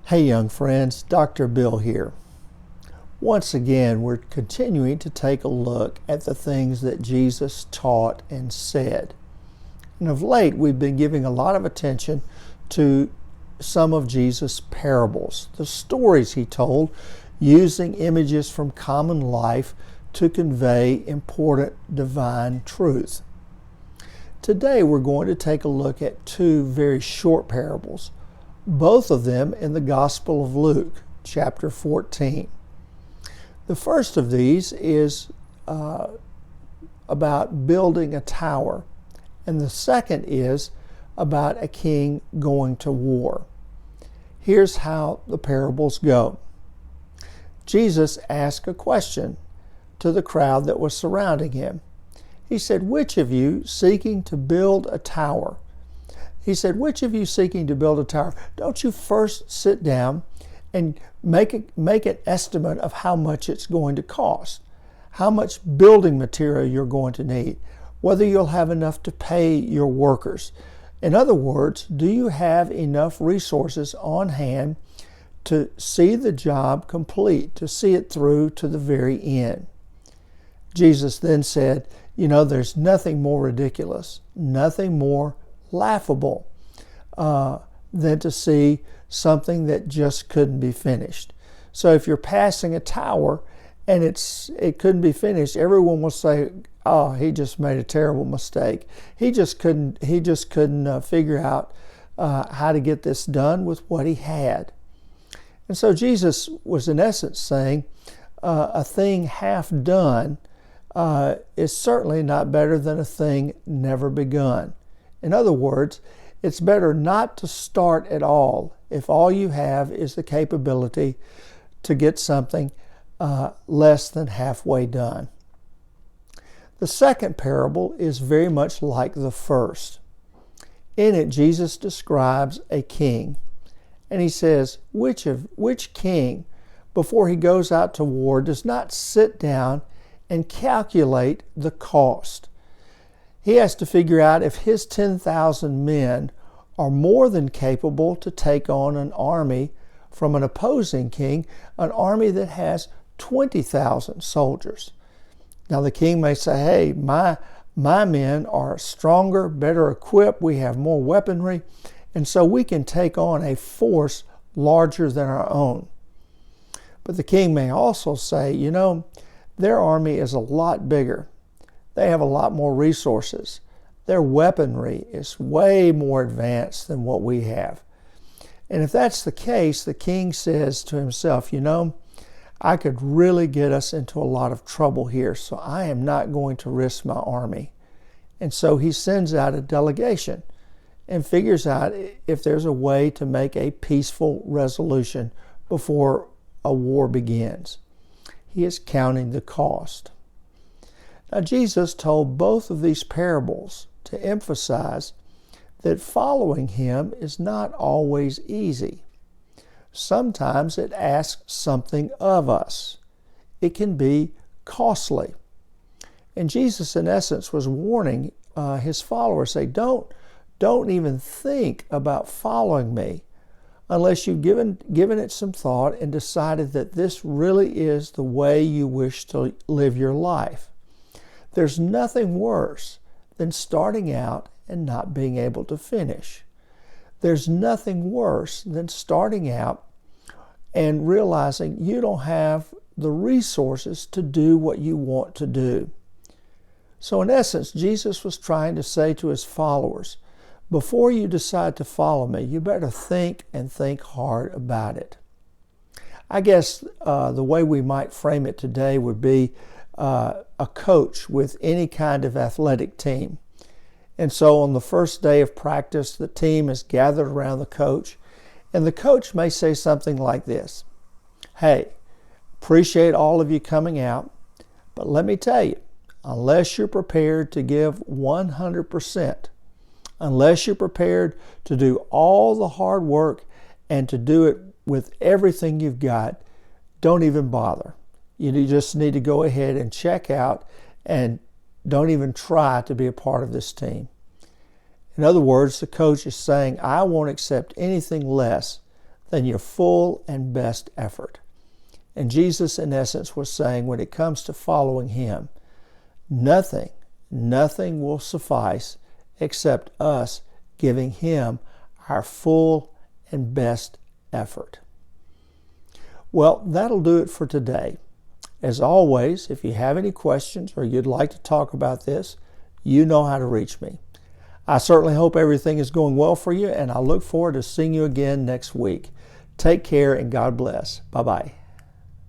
Hey young friends, Dr. Bill here. Once again, we're continuing to take a look at the things that Jesus taught and said. And of late, we've been giving a lot of attention to some of Jesus' parables, the stories he told, using images from common life to convey important divine truth. Today, we're going to take a look at two very short parables, both of them in the Gospel of Luke, chapter 14. The first of these is about building a tower, and the second is about a king going to war. Here's how the parables go. Jesus asked a question to the crowd that was surrounding him. He said, "Which of you seeking to build a tower?" He said, "Which of you seeking to build a tower, don't you first sit down and make an estimate of how much it's going to cost, how much building material you're going to need, whether you'll have enough to pay your workers. In other words, do you have enough resources on hand to see the job complete, to see it through to the very end?" Jesus then said, there's nothing more ridiculous, nothing more laughable than to see something that just couldn't be finished. So if you're passing a tower and it couldn't be finished, everyone will say, "Oh, he just made a terrible mistake. He just couldn't figure out how to get this done with what he had." And so Jesus was in essence saying, a thing half done is certainly not better than a thing never begun. In other words, it's better not to start at all if all you have is the capability to get something less than halfway done. The second parable is very much like the first. In it, Jesus describes a king, and he says, which king, before he goes out to war, does not sit down and calculate the cost? He has to figure out if his 10,000 men are more than capable to take on an army from an opposing king, an army that has 20,000 soldiers. Now the king may say, "Hey, my men are stronger, better equipped, we have more weaponry, and so we can take on a force larger than our own." But the king may also say, their army is a lot bigger. They have a lot more resources. Their weaponry is way more advanced than what we have. And if that's the case, the king says to himself, I could really get us into a lot of trouble here, so I am not going to risk my army. And so he sends out a delegation and figures out if there's a way to make a peaceful resolution before a war begins. He is counting the cost. Now, Jesus told both of these parables to emphasize that following him is not always easy. Sometimes it asks something of us. It can be costly. And Jesus, in essence, was warning his followers, say, don't even think about following me unless you've given it some thought and decided that this really is the way you wish to live your life. There's nothing worse than starting out and not being able to finish. There's nothing worse than starting out and realizing you don't have the resources to do what you want to do. So in essence, Jesus was trying to say to his followers, before you decide to follow me, you better think and think hard about it. I guess the way we might frame it today would be a coach with any kind of athletic team. And so on the first day of practice, the team is gathered around the coach, and the coach may say something like this: "Hey, appreciate all of you coming out, but let me tell you, unless you're prepared to give 100%, unless you're prepared to do all the hard work and to do it with everything you've got, don't even bother. You just need to go ahead and check out and don't even try to be a part of this team." In other words, the coach is saying, I won't accept anything less than your full and best effort. And Jesus, in essence, was saying when it comes to following Him, nothing will suffice except us giving Him our full and best effort. Well, that'll do it for today. As always, if you have any questions or you'd like to talk about this, you know how to reach me. I certainly hope everything is going well for you, and I look forward to seeing you again next week. Take care and God bless. Bye-bye.